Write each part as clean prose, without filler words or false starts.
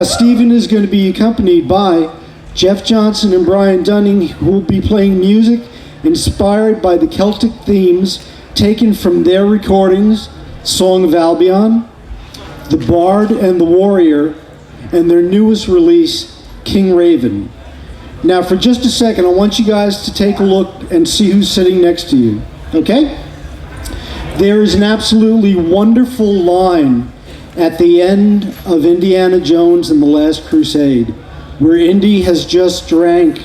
Stephen is going to be accompanied by Jeff Johnson and Brian Dunning, who will be playing music inspired by the Celtic themes taken from their recordings, Song of Albion, The Bard and the Warrior, and their newest release, King Raven. Now, for just a second, I want you guys to take a look and see who's sitting next to you, okay? There is an absolutely wonderful line at the end of Indiana Jones and the Last Crusade, where Indy has just drank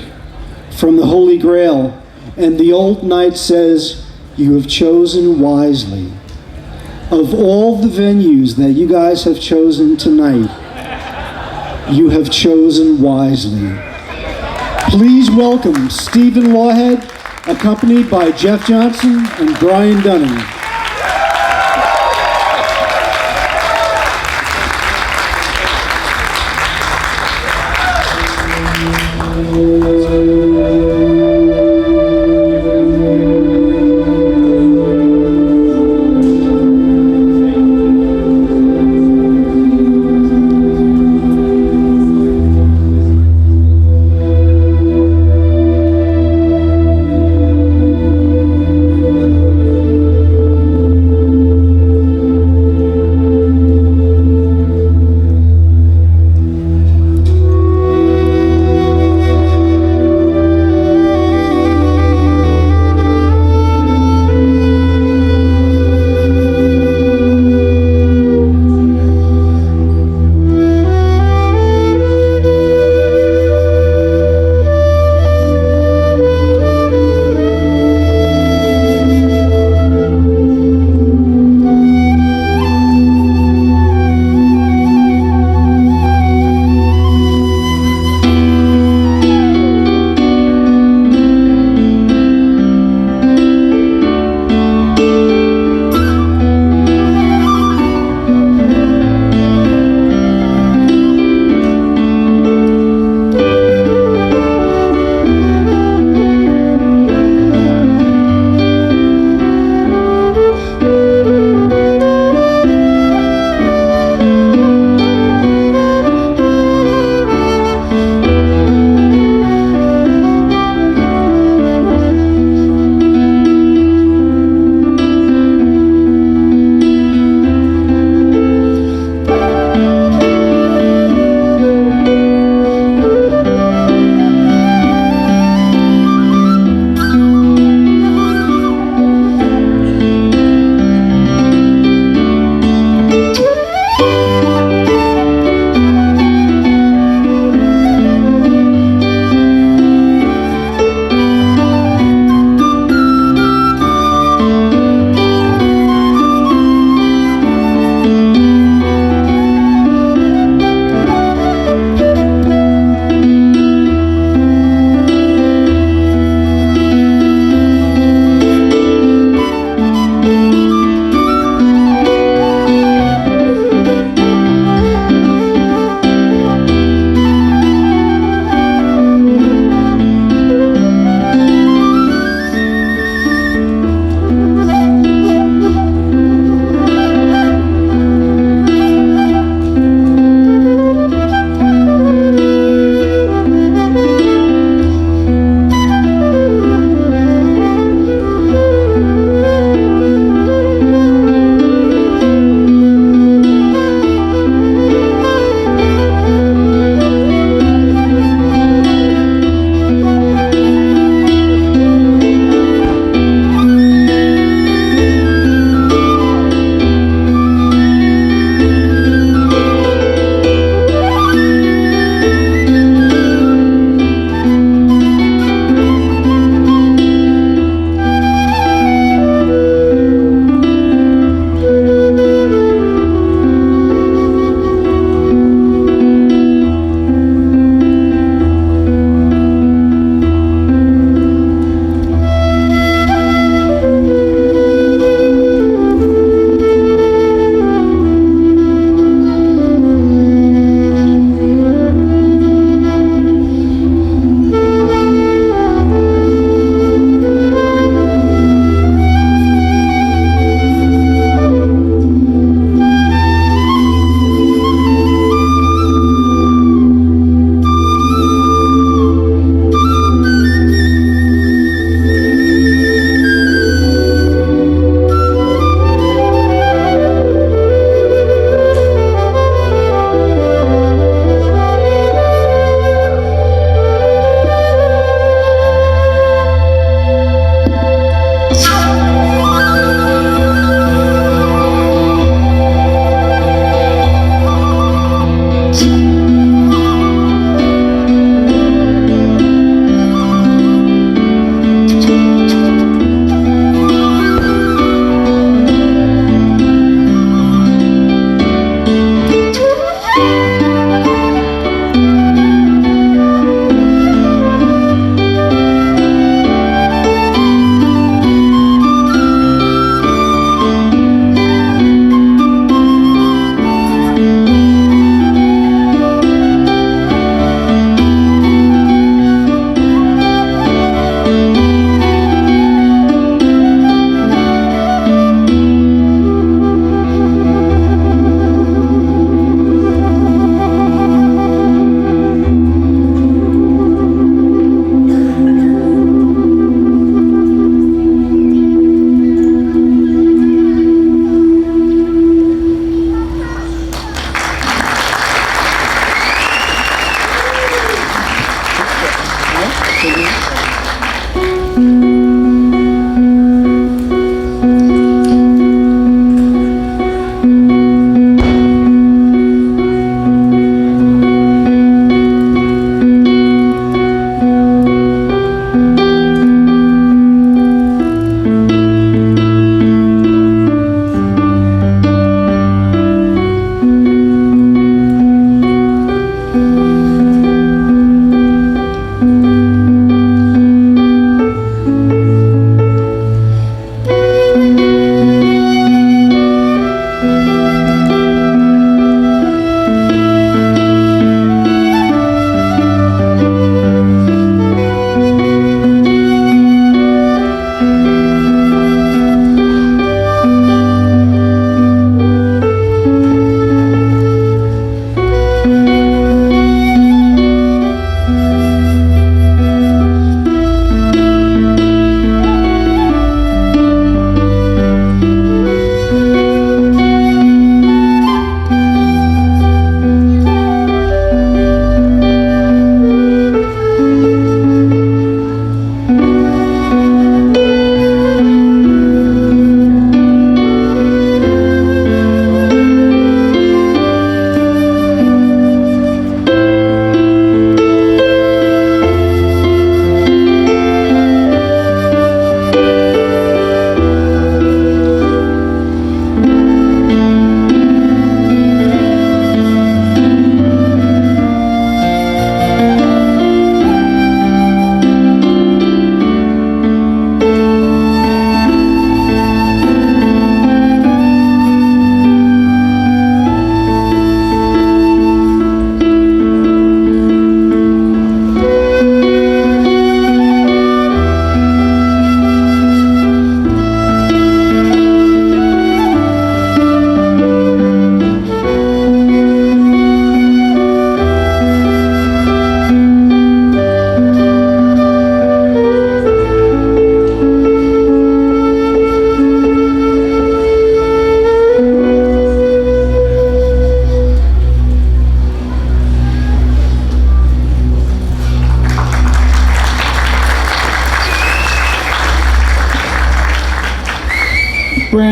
from the Holy Grail, and the old knight says, "You have chosen wisely." Of all the venues that you guys have chosen tonight, you have chosen wisely. Please welcome Stephen Lawhead, accompanied by Jeff Johnson and Brian Dunning.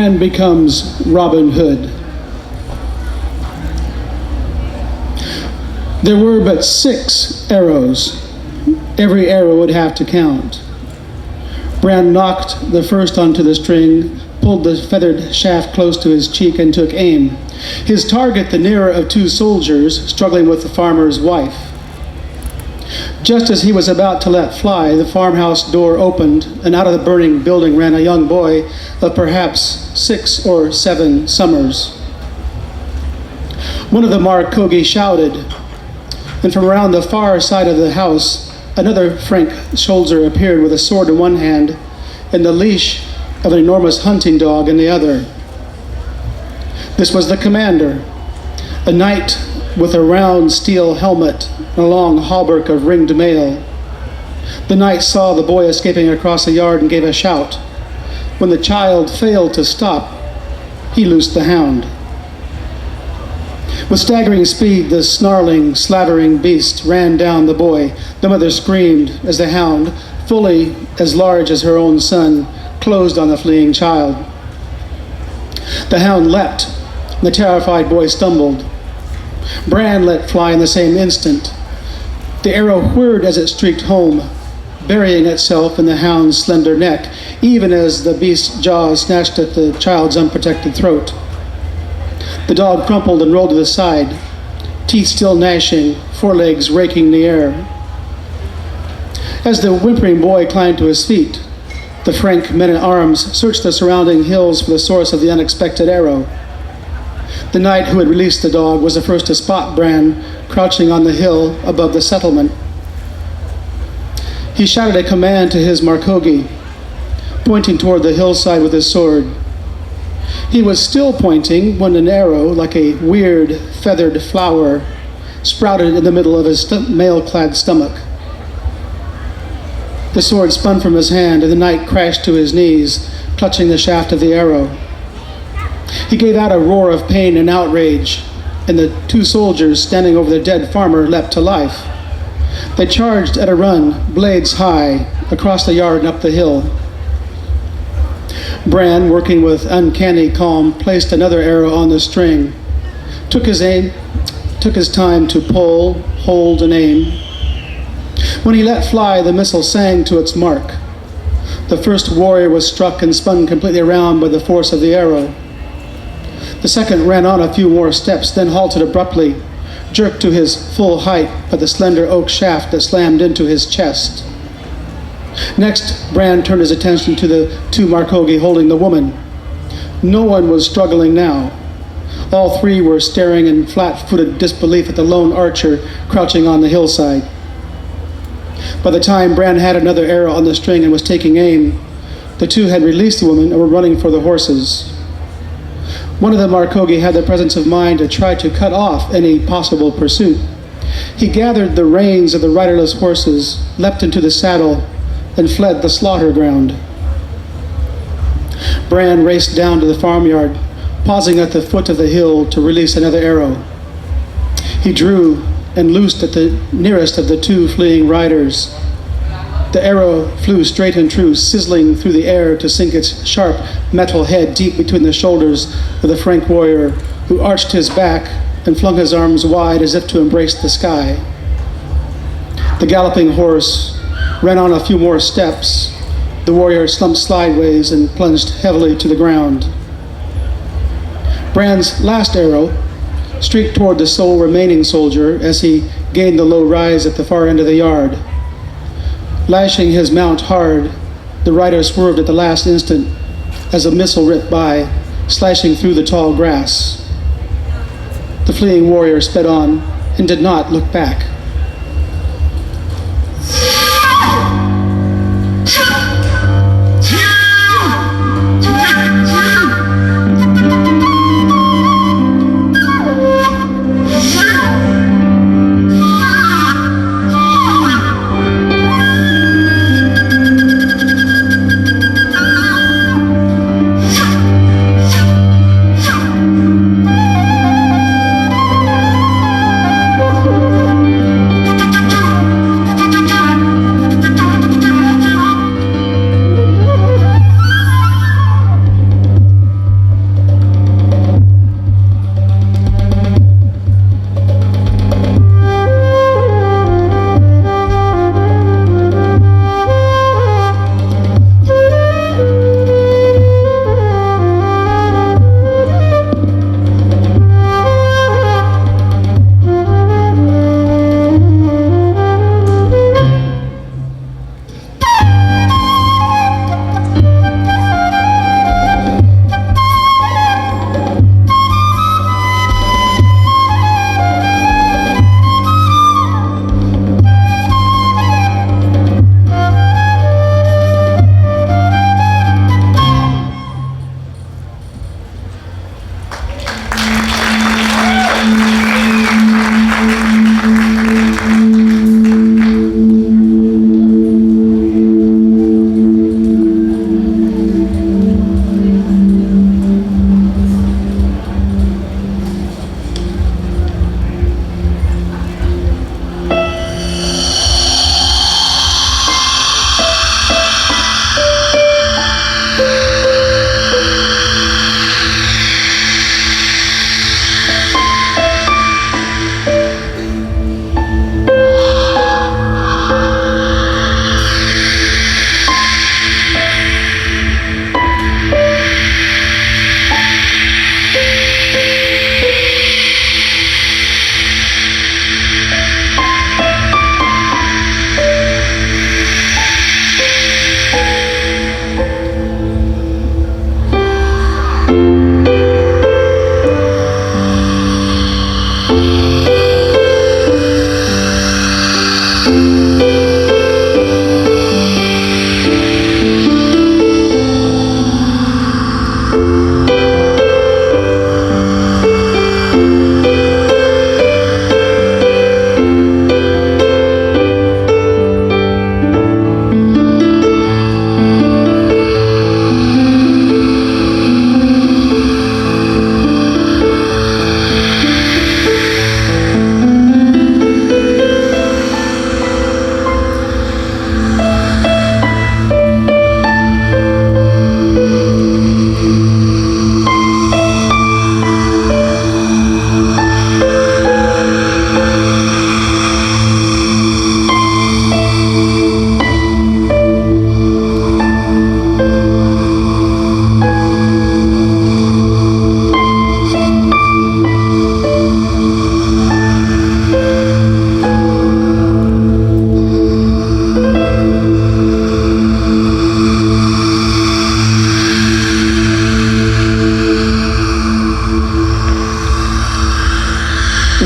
Bran becomes Robin Hood. There were but 6 arrows. Every arrow would have to count. Bran knocked the first onto the string, pulled the feathered shaft close to his cheek, and took aim. His target, the nearer of 2 soldiers struggling with the farmer's wife. Just as he was about to let fly, the farmhouse door opened, and out of the burning building ran a young boy of perhaps 6 or 7 summers. One of the Markogi shouted, and from around the far side of the house, another Frank soldier appeared with a sword in one hand and the leash of an enormous hunting dog in the other. This was the commander, a knight with a round steel helmet and a long hauberk of ringed mail. The knight saw the boy escaping across the yard and gave a shout. When the child failed to stop, he loosed the hound. With staggering speed, the snarling, slavering beast ran down the boy. The mother screamed as the hound, fully as large as her own son, closed on the fleeing child. The hound leapt, and the terrified boy stumbled. Bran let fly in the same instant. The arrow whirred as it streaked home, burying itself in the hound's slender neck, even as the beast's jaws snatched at the child's unprotected throat. The dog crumpled and rolled to the side, teeth still gnashing, forelegs raking the air. As the whimpering boy climbed to his feet, the Frank men-at-arms searched the surrounding hills for the source of the unexpected arrow. The knight who had released the dog was the first to spot Bran crouching on the hill above the settlement. He shouted a command to his Markogi, pointing toward the hillside with his sword. He was still pointing when an arrow, like a weird feathered flower, sprouted in the middle of his mail-clad stomach. The sword spun from his hand, and the knight crashed to his knees, clutching the shaft of the arrow. He gave out a roar of pain and outrage, and the 2 soldiers standing over the dead farmer leapt to life. They charged at a run, blades high, across the yard and up the hill. Bran, working with uncanny calm, placed another arrow on the string, took his time to pull, hold, and aim. When he let fly, the missile sang to its mark. The first warrior was struck and spun completely around by the force of the arrow. The second ran on a few more steps, then halted abruptly, jerked to his full height by the slender oak shaft that slammed into his chest. Next, Bran turned his attention to the 2 Markogi holding the woman. No one was struggling now. All 3 were staring in flat-footed disbelief at the lone archer crouching on the hillside. By the time Bran had another arrow on the string and was taking aim, the 2 had released the woman and were running for the horses. One of the Markogi had the presence of mind to try to cut off any possible pursuit. He gathered the reins of the riderless horses, leapt into the saddle, and fled the slaughter ground. Bran raced down to the farmyard, pausing at the foot of the hill to release another arrow. He drew and loosed at the nearest of the 2 fleeing riders. The arrow flew straight and true, sizzling through the air to sink its sharp metal head deep between the shoulders of the Frank warrior, who arched his back and flung his arms wide as if to embrace the sky. The galloping horse ran on a few more steps. The warrior slumped sideways and plunged heavily to the ground. Bran's last arrow streaked toward the sole remaining soldier as he gained the low rise at the far end of the yard. Lashing his mount hard, the rider swerved at the last instant as a missile ripped by, slashing through the tall grass. The fleeing warrior sped on and did not look back.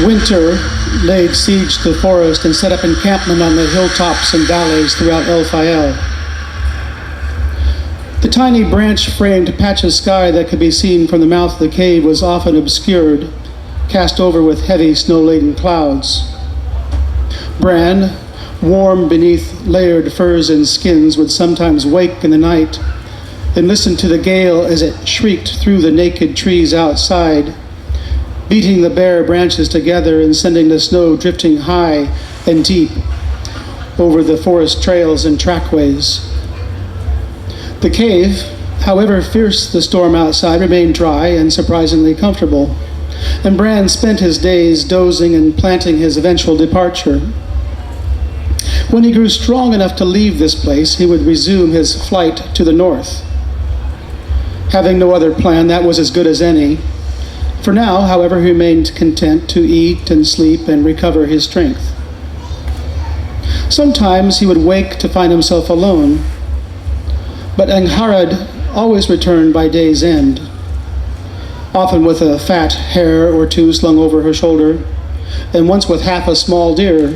Winter laid siege to the forest and set up encampment on the hilltops and valleys throughout El Fayal. The tiny branch-framed patch of sky that could be seen from the mouth of the cave was often obscured, cast over with heavy snow-laden clouds. Bran, warm beneath layered furs and skins, would sometimes wake in the night and listen to the gale as it shrieked through the naked trees outside, beating the bare branches together and sending the snow drifting high and deep over the forest trails and trackways. The cave, however fierce the storm outside, remained dry and surprisingly comfortable, and Bran spent his days dozing and planning his eventual departure. When he grew strong enough to leave this place, he would resume his flight to the north. Having no other plan, that was as good as any. For now, however, he remained content to eat and sleep and recover his strength. Sometimes he would wake to find himself alone, but Angharad always returned by day's end, often with a fat hare or two slung over her shoulder, and once with half a small deer,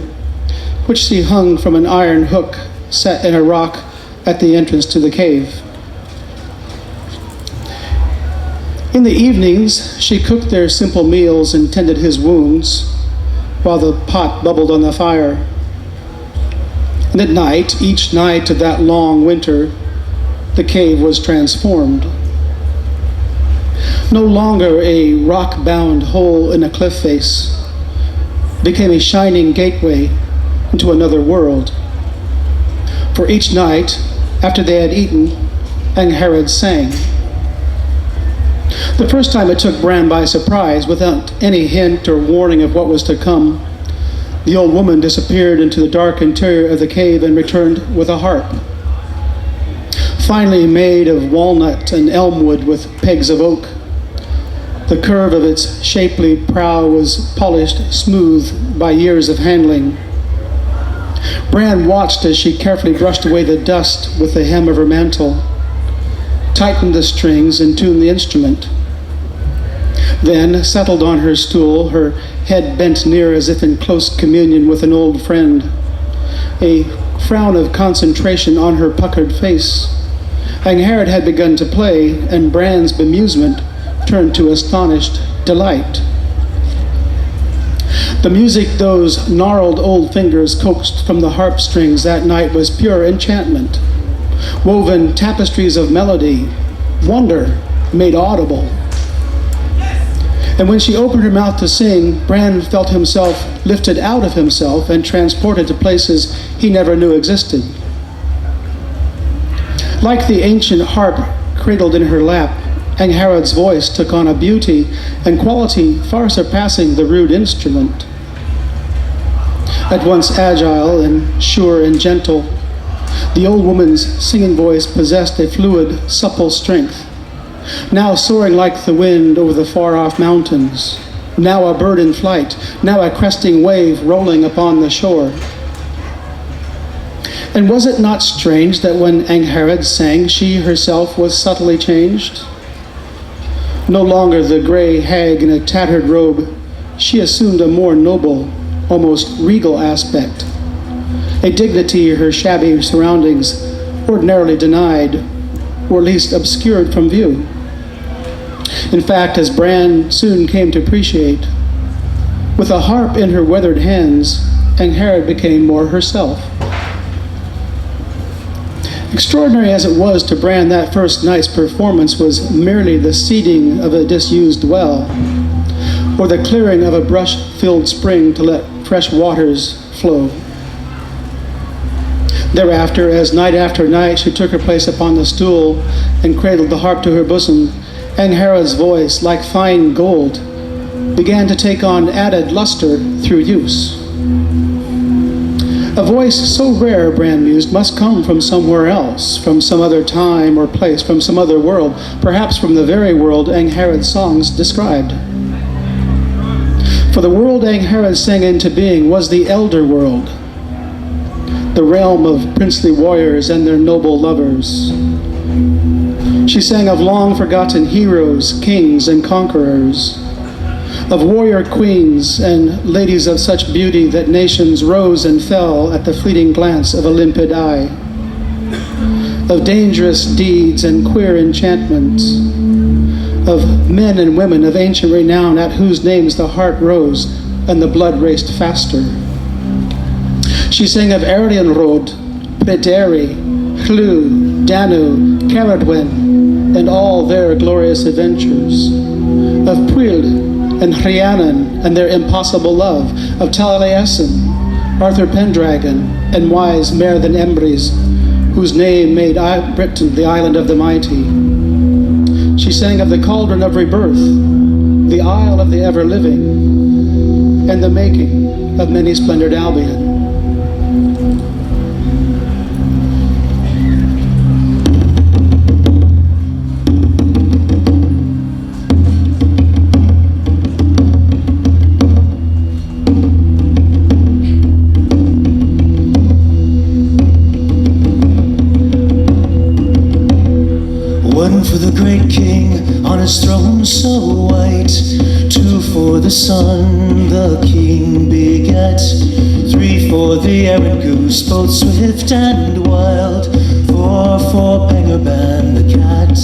which she hung from an iron hook set in a rock at the entrance to the cave. In the evenings, she cooked their simple meals and tended his wounds while the pot bubbled on the fire. And at night, each night of that long winter, the cave was transformed. No longer a rock-bound hole in a cliff face, became a shining gateway into another world. For each night, after they had eaten, Angharad sang. The first time it took Bran by surprise, without any hint or warning of what was to come. The old woman disappeared into the dark interior of the cave and returned with a harp, finely made of walnut and elm wood with pegs of oak. The curve of its shapely prow was polished smooth by years of handling. Bran watched as she carefully brushed away the dust with the hem of her mantle, tightened the strings, and tuned the instrument. Then settled on her stool, her head bent near as if in close communion with an old friend, a frown of concentration on her puckered face. Angharad had begun to play, and Bran's bemusement turned to astonished delight. The music those gnarled old fingers coaxed from the harp strings that night was pure enchantment, woven tapestries of melody, wonder made audible. And when she opened her mouth to sing, Bran felt himself lifted out of himself and transported to places he never knew existed. Like the ancient harp cradled in her lap, Angharad's voice took on a beauty and quality far surpassing the rude instrument. At once agile and sure and gentle, the old woman's singing voice possessed a fluid, supple strength, now soaring like the wind over the far-off mountains, now a bird in flight, now a cresting wave rolling upon the shore. And was it not strange that when Angharad sang, she herself was subtly changed? No longer the gray hag in a tattered robe, she assumed a more noble, almost regal aspect, a dignity her shabby surroundings ordinarily denied, or at least obscured from view. In fact, as Bran soon came to appreciate, with a harp in her weathered hands, Angharad became more herself. Extraordinary as it was to Bran, that first night's performance was merely the seeding of a disused well, or the clearing of a brush-filled spring to let fresh waters flow. Thereafter, as night after night she took her place upon the stool and cradled the harp to her bosom, Angharad's voice, like fine gold, began to take on added luster through use. A voice so rare, Bran mused, must come from somewhere else, from some other time or place, from some other world, perhaps from the very world Angharad's songs described. For the world Angharad sang into being was the elder world, the realm of princely warriors and their noble lovers. She sang of long-forgotten heroes, kings, and conquerors, of warrior queens and ladies of such beauty that nations rose and fell at the fleeting glance of a limpid eye, of dangerous deeds and queer enchantments, of men and women of ancient renown at whose names the heart rose and the blood raced faster. She sang of Erlianrod, Pryderi, Hlw, Danu, Caradwen, and all their glorious adventures, of Pwyll and Rhiannon and their impossible love, of Taliesin, Arthur Pendragon, and wise Merddin Emrys, whose name made Britain the island of the mighty. She sang of the cauldron of rebirth, the isle of the ever-living, and the making of many-splendored Albion. One for the great king on his throne so white, two for the son the king begat, three for the errant goose, both swift and wild, four for Pengarban the cat.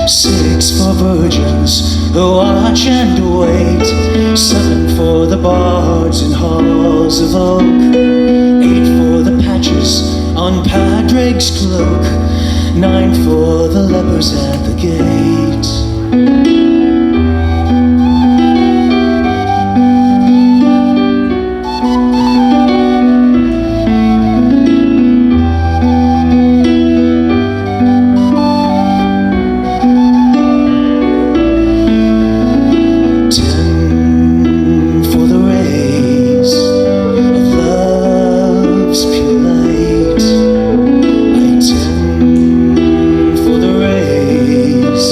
Six for virgins who watch and wait, seven for the bards in halls of oak, eight for the patches on Padraig's cloak, nine for the lepers at the gate. For the rays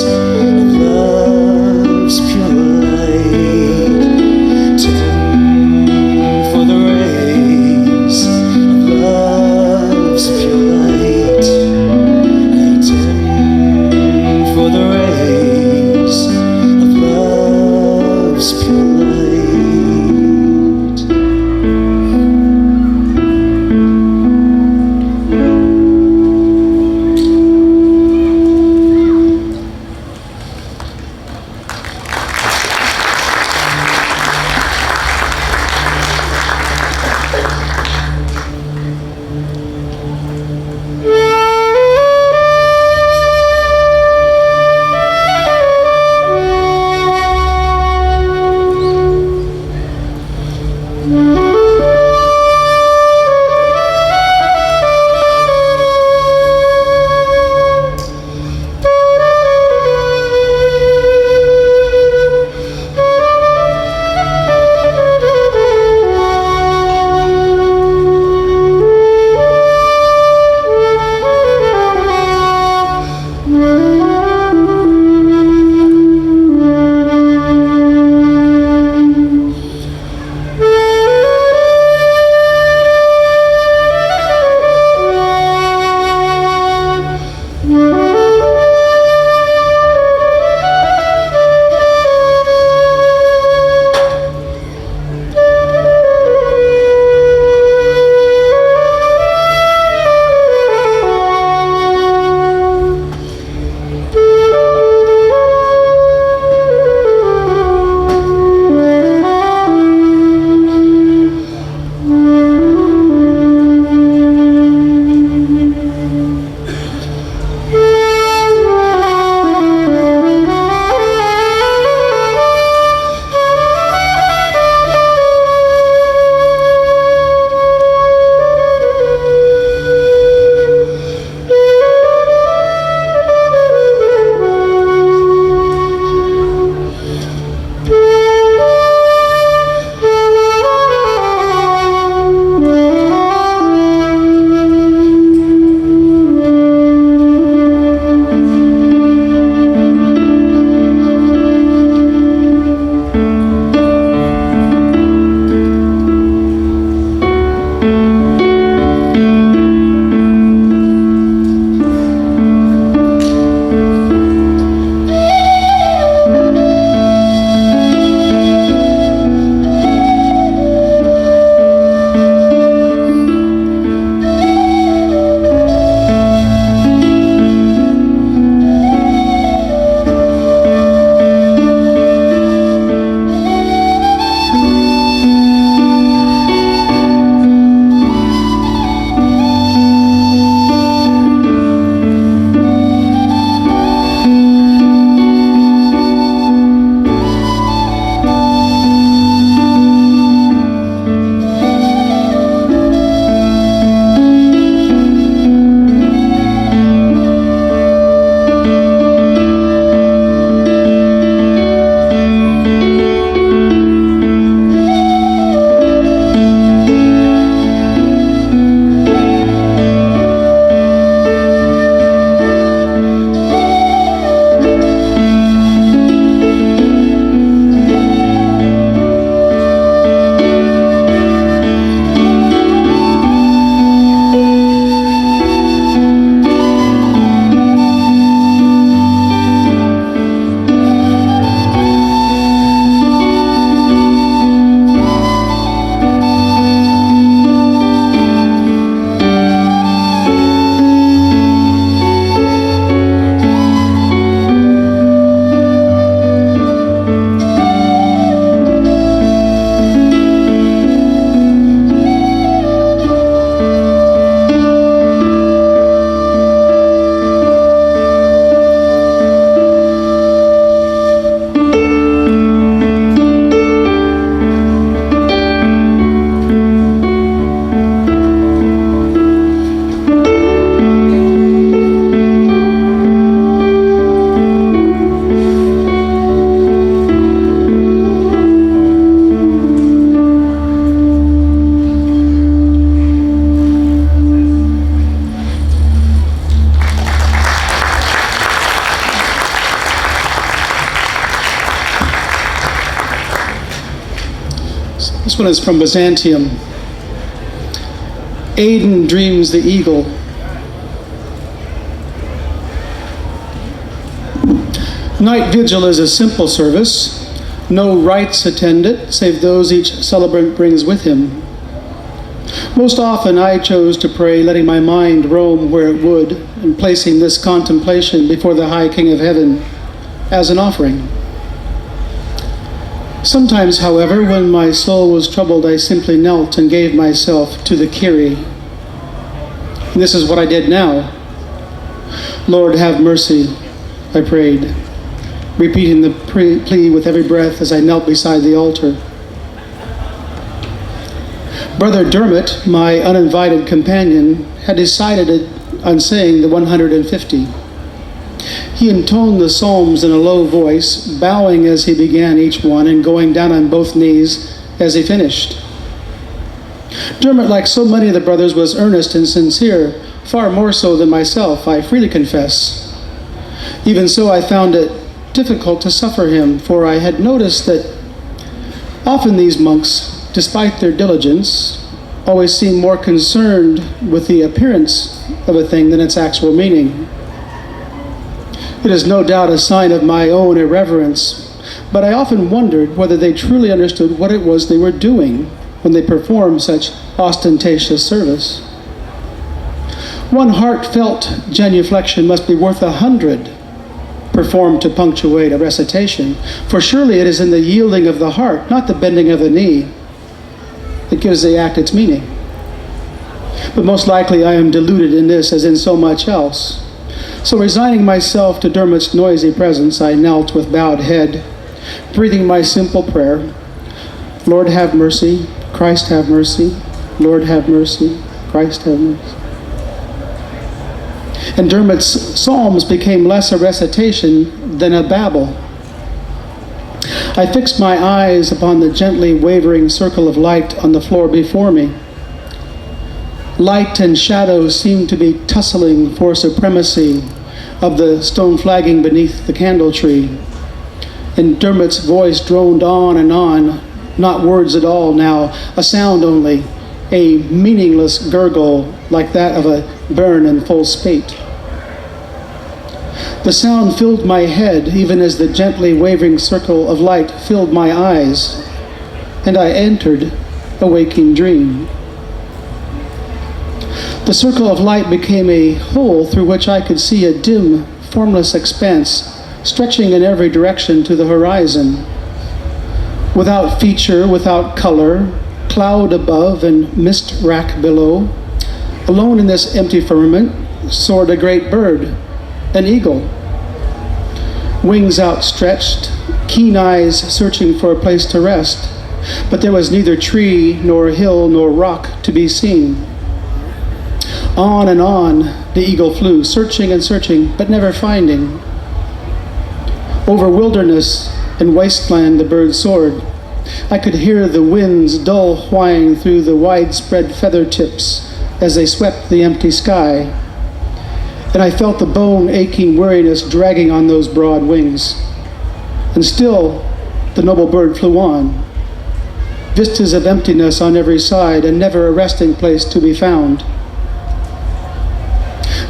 This one is from Byzantium. Aden dreams the eagle. Night vigil is a simple service. No rites attend it, save those each celebrant brings with him. Most often I chose to pray, letting my mind roam where it would, and placing this contemplation before the high King of Heaven as an offering. Sometimes, however, when my soul was troubled, I simply knelt and gave myself to the Kyrie. And this is what I did now. Lord, have mercy, I prayed, repeating the plea with every breath as I knelt beside the altar. Brother Dermot, my uninvited companion, had decided on saying the 150. He intoned the psalms in a low voice, bowing as he began each one and going down on both knees as he finished. Dermot, like so many of the brothers, was earnest and sincere, far more so than myself, I freely confess. Even so, I found it difficult to suffer him, for I had noticed that often these monks, despite their diligence, always seem more concerned with the appearance of a thing than its actual meaning. It is no doubt a sign of my own irreverence, but I often wondered whether they truly understood what it was they were doing when they performed such ostentatious service. One heartfelt genuflection must be worth 100 performed to punctuate a recitation, for surely it is in the yielding of the heart, not the bending of the knee, that gives the act its meaning. But most likely I am deluded in this as in so much else. So resigning myself to Dermot's noisy presence, I knelt with bowed head, breathing my simple prayer, Lord have mercy, Christ have mercy, Lord have mercy, Christ have mercy. And Dermot's psalms became less a recitation than a babble. I fixed my eyes upon the gently wavering circle of light on the floor before me. Light and shadow seemed to be tussling for supremacy of the stone flagging beneath the candle tree. And Dermot's voice droned on, not words at all now, a sound only, a meaningless gurgle like that of a burn in full spate. The sound filled my head even as the gently wavering circle of light filled my eyes, and I entered a waking dream. The circle of light became a hole through which I could see a dim, formless expanse stretching in every direction to the horizon. Without feature, without color, cloud above and mist rack below, alone in this empty firmament soared a great bird, an eagle. Wings outstretched, keen eyes searching for a place to rest, but there was neither tree nor hill nor rock to be seen. On and on the eagle flew, searching and searching, but never finding. Over wilderness and wasteland the bird soared. I could hear the wind's dull whine through the widespread feather tips as they swept the empty sky, and I felt the bone-aching weariness dragging on those broad wings. And still the noble bird flew on. Vistas of emptiness on every side, and never a resting place to be found.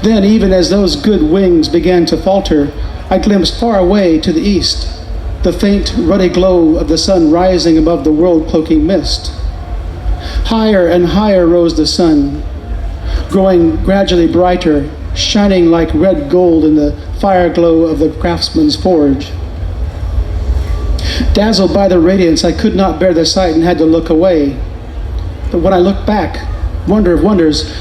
Then, even as those good wings began to falter, I glimpsed far away to the east, the faint, ruddy glow of the sun rising above the world-cloaking mist. Higher and higher rose the sun, growing gradually brighter, shining like red gold in the fire glow of the craftsman's forge. Dazzled by the radiance, I could not bear the sight and had to look away. But when I looked back, wonder of wonders,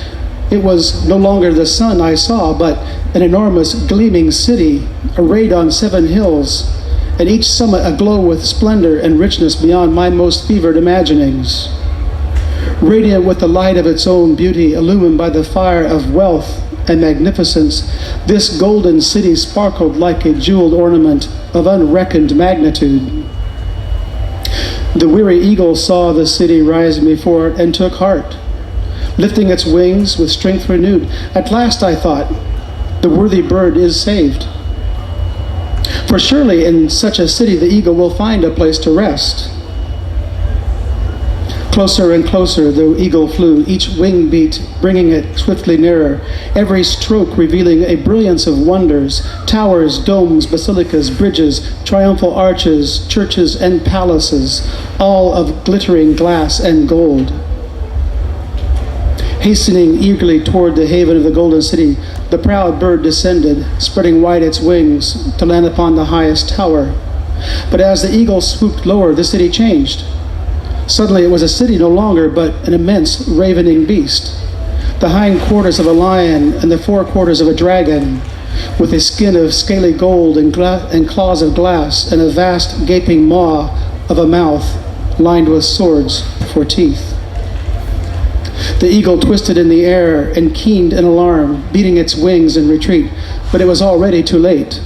it was no longer the sun I saw, but an enormous gleaming city arrayed on 7 hills, and each summit aglow with splendor and richness beyond my most fevered imaginings. Radiant with the light of its own beauty, illumined by the fire of wealth and magnificence, this golden city sparkled like a jeweled ornament of unreckoned magnitude. The weary eagle saw the city rising before it and took heart, lifting its wings with strength renewed. At last, I thought, the worthy bird is saved. For surely in such a city the eagle will find a place to rest. Closer and closer the eagle flew, each wing beat bringing it swiftly nearer, every stroke revealing a brilliance of wonders, towers, domes, basilicas, bridges, triumphal arches, churches, and palaces, all of glittering glass and gold. Hastening eagerly toward the haven of the golden city, the proud bird descended, spreading wide its wings to land upon the highest tower. But as the eagle swooped lower, the city changed. Suddenly it was a city no longer, but an immense ravening beast, the hind quarters of a lion and the forequarters of a dragon, with a skin of scaly gold and claws of glass, and a vast gaping maw of a mouth lined with swords for teeth. The eagle twisted in the air and keened in alarm, beating its wings in retreat, but it was already too late.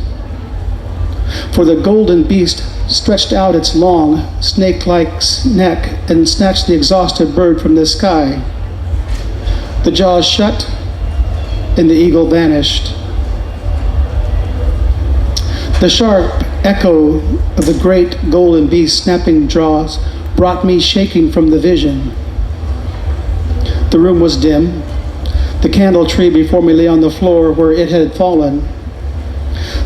For the golden beast stretched out its long, snake-like neck and snatched the exhausted bird from the sky. The jaws shut, and the eagle vanished. The sharp echo of the great golden beast's snapping jaws brought me shaking from the vision. The room was dim. The candle tree before me lay on the floor where it had fallen,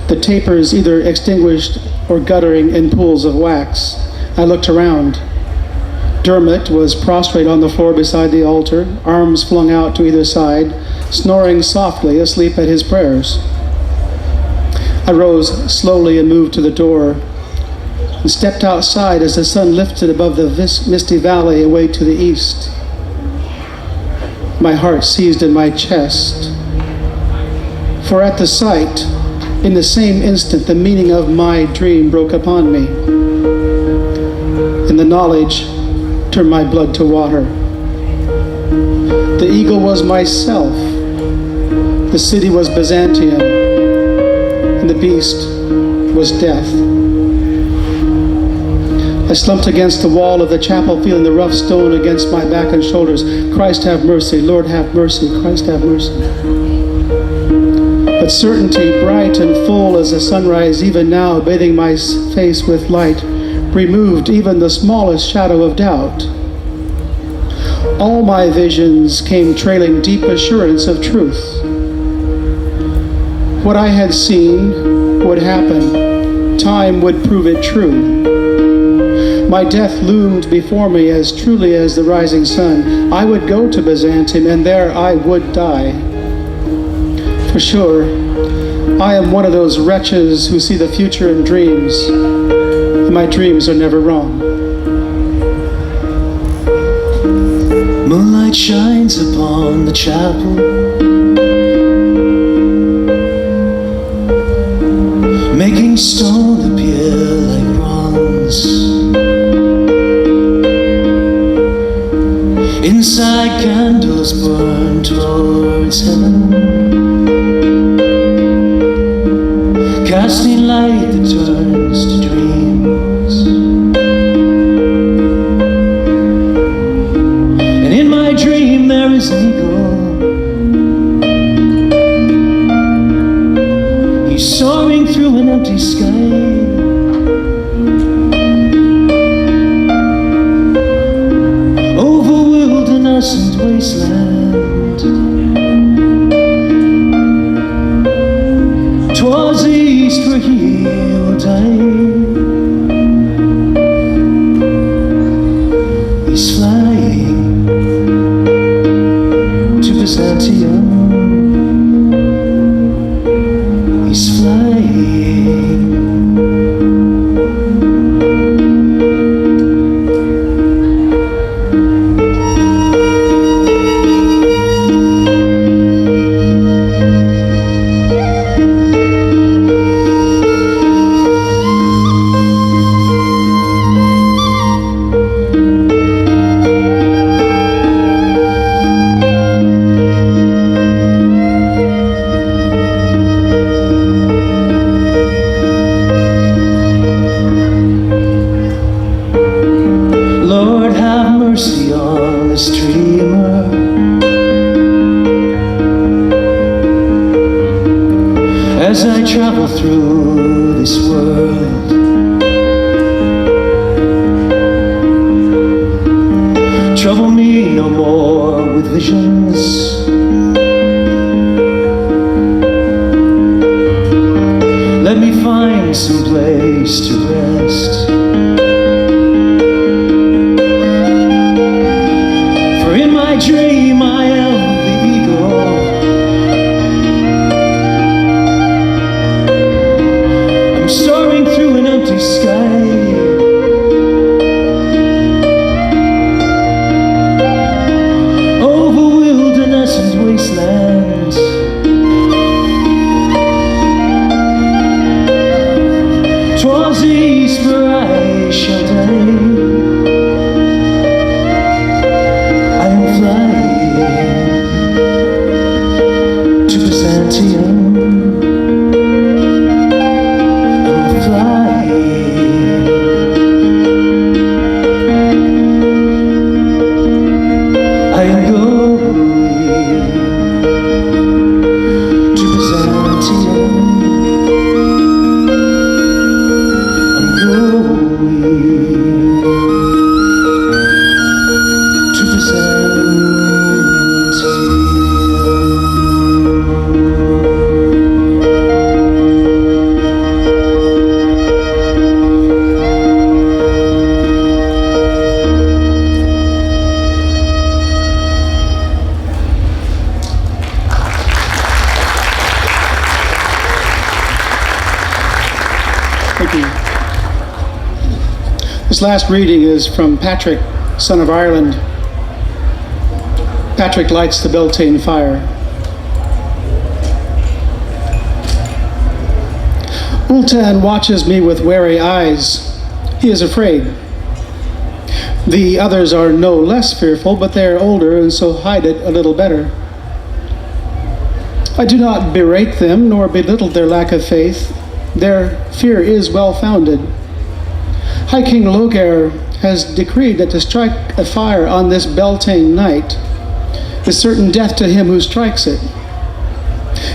the tapers either extinguished or guttering in pools of wax. I looked around. Dermot was prostrate on the floor beside the altar, arms flung out to either side, snoring softly, asleep at his prayers. I rose slowly and moved to the door and stepped outside as the sun lifted above the misty valley away to the east. My heart seized in my chest, for at the sight, in the same instant, the meaning of my dream broke upon me, and the knowledge turned my blood to water. The eagle was myself, the city was Byzantium, and the beast was death. I slumped against the wall of the chapel, feeling the rough stone against my back and shoulders. Christ have mercy, Lord have mercy, Christ have mercy. But certainty, bright and full as the sunrise, even now bathing my face with light, removed even the smallest shadow of doubt. All my visions came trailing deep assurance of truth. What I had seen would happen. Time would prove it true. My death loomed before me as truly as the rising sun. I would go to Byzantium, and there I would die. For sure, I am one of those wretches who see the future in dreams, and my dreams are never wrong. Moonlight shines upon the chapel, making stone appear like bronze. Inside, candles burn towards heaven, casting light that turns to dreams. And in my dream there is an eagle. He's soaring through an empty sky. And wasteland, towards the east where he will die. He's flying to Byzantium. He's flying. This last reading is from Patrick, son of Ireland. Patrick lights the Beltane fire. Ultan watches me with wary eyes. He is afraid. The others are no less fearful, but they are older and so hide it a little better. I do not berate them nor belittle their lack of faith. Their fear is well-founded. High King Lawhead has decreed that to strike a fire on this Beltane night is certain death to him who strikes it.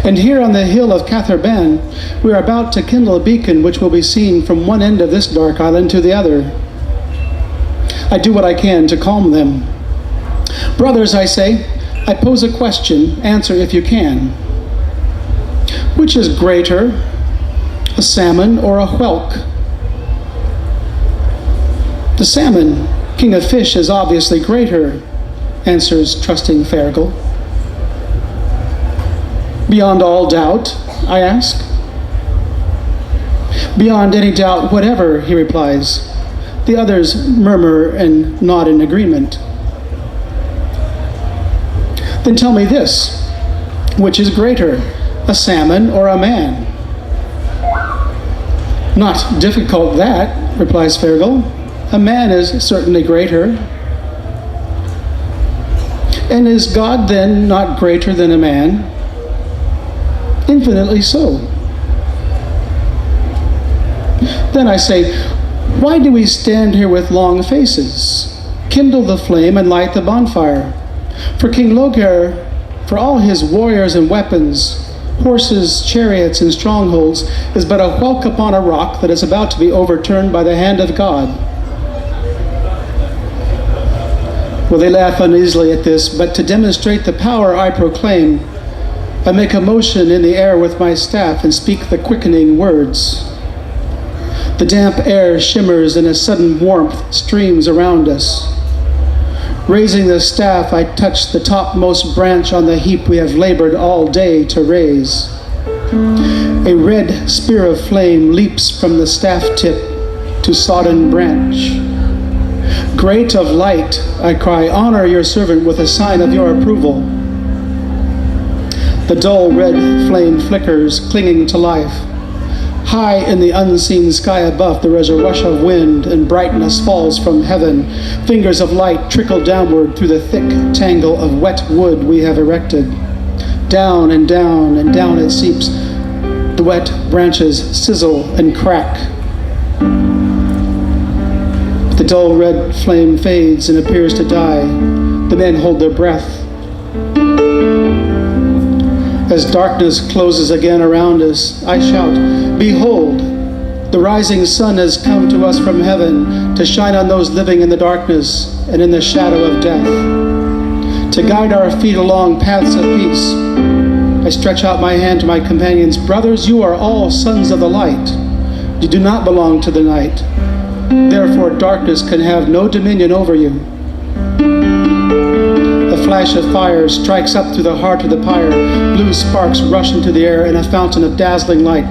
And here on the hill of Catherban, we are about to kindle a beacon which will be seen from one end of this dark island to the other. I do what I can to calm them. Brothers, I say, I pose a question, answer if you can. Which is greater, a salmon or a whelk? The salmon, king of fish, is obviously greater, answers trusting Fergal. Beyond all doubt, I ask. Beyond any doubt whatever, he replies. The others murmur and nod in agreement. Then tell me this, which is greater, a salmon or a man? Not difficult that, replies Fergal. A man is certainly greater. And is God then not greater than a man? Infinitely so. Then I say, why do we stand here with long faces? Kindle the flame and light the bonfire. For King Lawhead, for all his warriors and weapons, horses, chariots, and strongholds, is but a whelk upon a rock that is about to be overturned by the hand of God. Well, they laugh uneasily at this, but to demonstrate the power I proclaim, I make a motion in the air with my staff and speak the quickening words. The damp air shimmers and a sudden warmth streams around us. Raising the staff, I touch the topmost branch on the heap we have labored all day to raise. A red spear of flame leaps from the staff tip to sodden branch. Great of light, I cry, honor your servant with a sign of your approval. The dull red flame flickers, clinging to life. High in the unseen sky above, there is a rush of wind, and brightness falls from heaven. Fingers of light trickle downward through the thick tangle of wet wood we have erected. Down and down and down it seeps. The wet branches sizzle and crack. The dull red flame fades and appears to die. The men hold their breath. As darkness closes again around us, I shout, behold, the rising sun has come to us from heaven to shine on those living in the darkness and in the shadow of death, to guide our feet along paths of peace. I stretch out my hand to my companions. Brothers, you are all sons of the light. You do not belong to the night. Therefore, darkness can have no dominion over you. A flash of fire strikes up through the heart of the pyre. Blue sparks rush into the air in a fountain of dazzling light.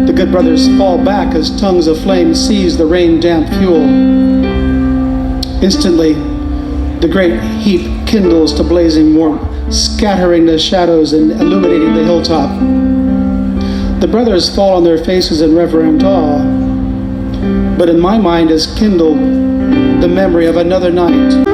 The good brothers fall back as tongues of flame seize the rain-damp fuel. Instantly, the great heap kindles to blazing warmth, scattering the shadows and illuminating the hilltop. The brothers fall on their faces in reverent awe. But in my mind is kindled the memory of another night.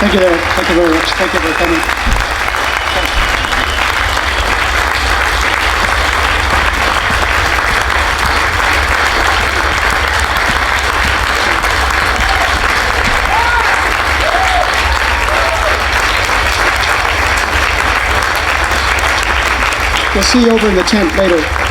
Thank you very, thank you very much. Thank you for coming. We'll see you over in the tent later.